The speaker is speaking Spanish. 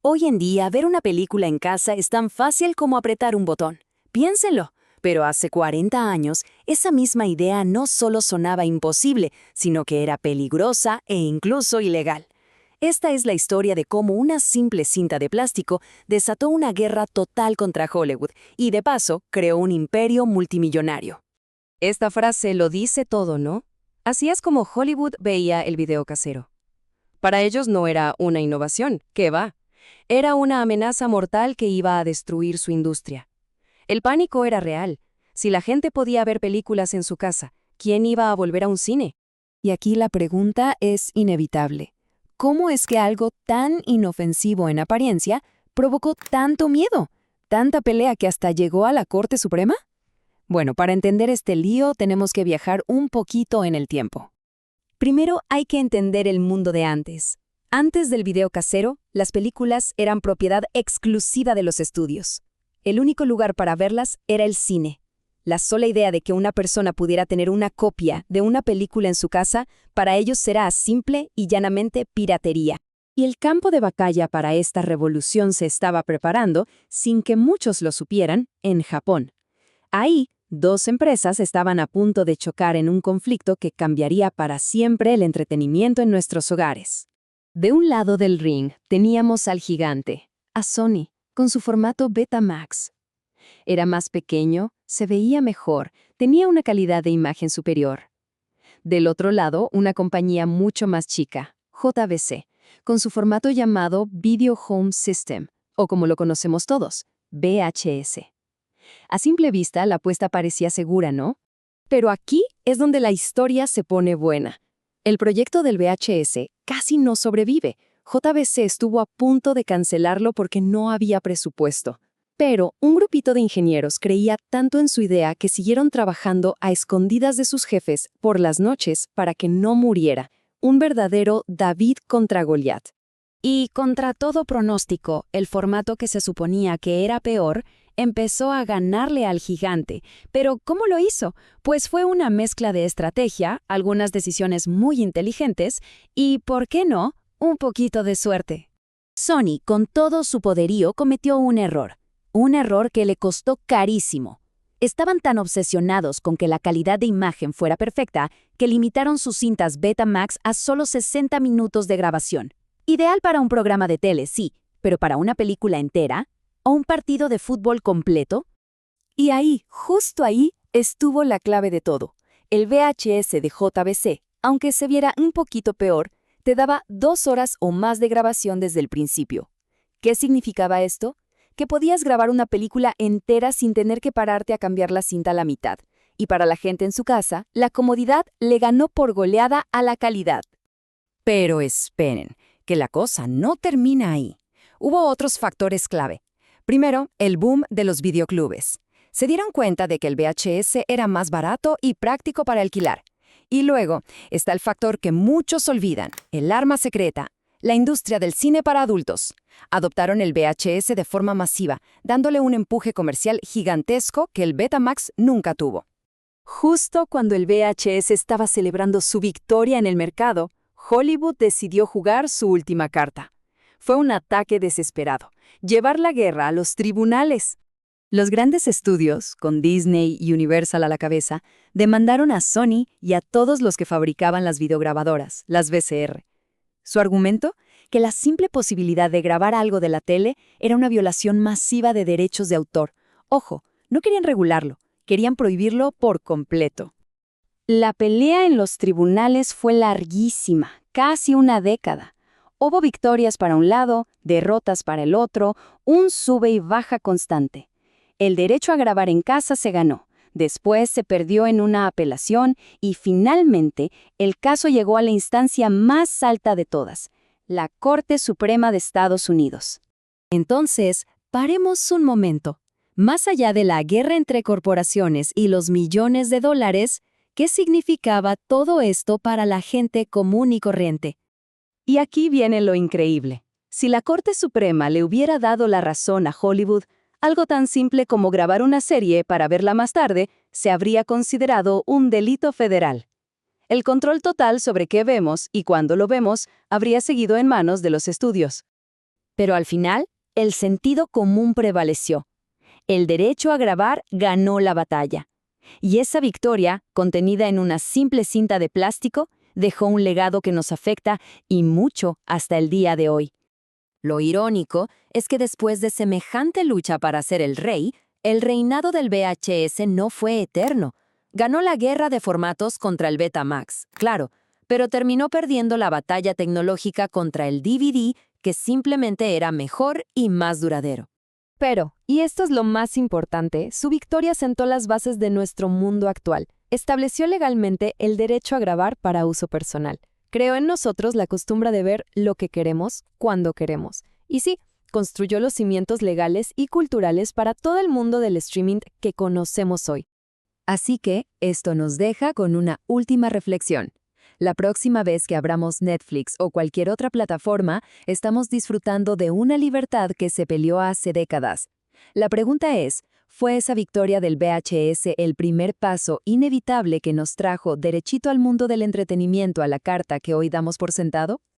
Hoy en día, ver una película en casa es tan fácil como apretar un botón. Piénsenlo. Pero hace 40 años, esa misma idea no solo sonaba imposible, sino que era peligrosa e incluso ilegal. Esta es la historia de cómo una simple cinta de plástico desató una guerra total contra Hollywood y, de paso, creó un imperio multimillonario. Esta frase lo dice todo, ¿no? Así es como Hollywood veía el video casero. Para ellos no era una innovación, ¿qué va? Era una amenaza mortal que iba a destruir su industria. El pánico era real. Si la gente podía ver películas en su casa, ¿quién iba a volver a un cine? Y aquí la pregunta es inevitable. ¿Cómo es que algo tan inofensivo en apariencia provocó tanto miedo, tanta pelea que hasta llegó a la Corte Suprema? Bueno, para entender este lío tenemos que viajar un poquito en el tiempo. Primero hay que entender el mundo de antes. Antes del video casero, las películas eran propiedad exclusiva de los estudios. El único lugar para verlas era el cine. La sola idea de que una persona pudiera tener una copia de una película en su casa, para ellos será simple y llanamente piratería. Y el campo de batalla para esta revolución se estaba preparando, sin que muchos lo supieran, en Japón. Ahí, dos empresas estaban a punto de chocar en un conflicto que cambiaría para siempre el entretenimiento en nuestros hogares. De un lado del ring teníamos al gigante, a Sony, con su formato Betamax. Era más pequeño, se veía mejor, tenía una calidad de imagen superior. Del otro lado, una compañía mucho más chica, JVC, con su formato llamado Video Home System, o como lo conocemos todos, VHS. A simple vista, la apuesta parecía segura, ¿no? Pero aquí es donde la historia se pone buena. El proyecto del VHS casi no sobrevive. JVC estuvo a punto de cancelarlo porque no había presupuesto. Pero un grupito de ingenieros creía tanto en su idea que siguieron trabajando a escondidas de sus jefes por las noches para que no muriera. Un verdadero David contra Goliat. Y contra todo pronóstico, el formato que se suponía que era peor empezó a ganarle al gigante. ¿Pero cómo lo hizo? Pues fue una mezcla de estrategia, algunas decisiones muy inteligentes y, ¿por qué no?, un poquito de suerte. Sony, con todo su poderío, cometió un error que le costó carísimo. Estaban tan obsesionados con que la calidad de imagen fuera perfecta que limitaron sus cintas Betamax a solo 60 minutos de grabación. Ideal para un programa de tele, sí, pero para una película entera, ¿o un partido de fútbol completo? Y ahí, justo ahí, estuvo la clave de todo. El VHS de JVC, aunque se viera un poquito peor, te daba 2 horas o más de grabación desde el principio. ¿Qué significaba esto? Que podías grabar una película entera sin tener que pararte a cambiar la cinta a la mitad. Y para la gente en su casa, la comodidad le ganó por goleada a la calidad. Pero esperen, que la cosa no termina ahí. Hubo otros factores clave. Primero, el boom de los videoclubes. Se dieron cuenta de que el VHS era más barato y práctico para alquilar. Y luego está el factor que muchos olvidan, el arma secreta, la industria del cine para adultos. Adoptaron el VHS de forma masiva, dándole un empuje comercial gigantesco que el Betamax nunca tuvo. Justo cuando el VHS estaba celebrando su victoria en el mercado, Hollywood decidió jugar su última carta. Fue un ataque desesperado, llevar la guerra a los tribunales. Los grandes estudios, con Disney y Universal a la cabeza, demandaron a Sony y a todos los que fabricaban las videograbadoras, las VCR. Su argumento, que la simple posibilidad de grabar algo de la tele era una violación masiva de derechos de autor. Ojo, no querían regularlo, querían prohibirlo por completo. La pelea en los tribunales fue larguísima, casi una década. Hubo victorias para un lado, derrotas para el otro, un sube y baja constante. El derecho a grabar en casa se ganó, después se perdió en una apelación y finalmente el caso llegó a la instancia más alta de todas, la Corte Suprema de Estados Unidos. Entonces, paremos un momento. Más allá de la guerra entre corporaciones y los millones de dólares, ¿qué significaba todo esto para la gente común y corriente? Y aquí viene lo increíble. Si la Corte Suprema le hubiera dado la razón a Hollywood, algo tan simple como grabar una serie para verla más tarde se habría considerado un delito federal. El control total sobre qué vemos y cuándo lo vemos habría seguido en manos de los estudios. Pero al final, el sentido común prevaleció. El derecho a grabar ganó la batalla. Y esa victoria, contenida en una simple cinta de plástico, dejó un legado que nos afecta y mucho hasta el día de hoy. Lo irónico es que después de semejante lucha para ser el rey, el reinado del VHS no fue eterno. Ganó la guerra de formatos contra el Betamax, claro, pero terminó perdiendo la batalla tecnológica contra el DVD, que simplemente era mejor y más duradero. Pero, y esto es lo más importante, su victoria sentó las bases de nuestro mundo actual. Estableció legalmente el derecho a grabar para uso personal. Creó en nosotros la costumbre de ver lo que queremos, cuando queremos. Y sí, construyó los cimientos legales y culturales para todo el mundo del streaming que conocemos hoy. Así que, esto nos deja con una última reflexión. La próxima vez que abramos Netflix o cualquier otra plataforma, estamos disfrutando de una libertad que se peleó hace décadas. La pregunta es, ¿fue esa victoria del VHS el primer paso inevitable que nos trajo derechito al mundo del entretenimiento a la carta que hoy damos por sentado?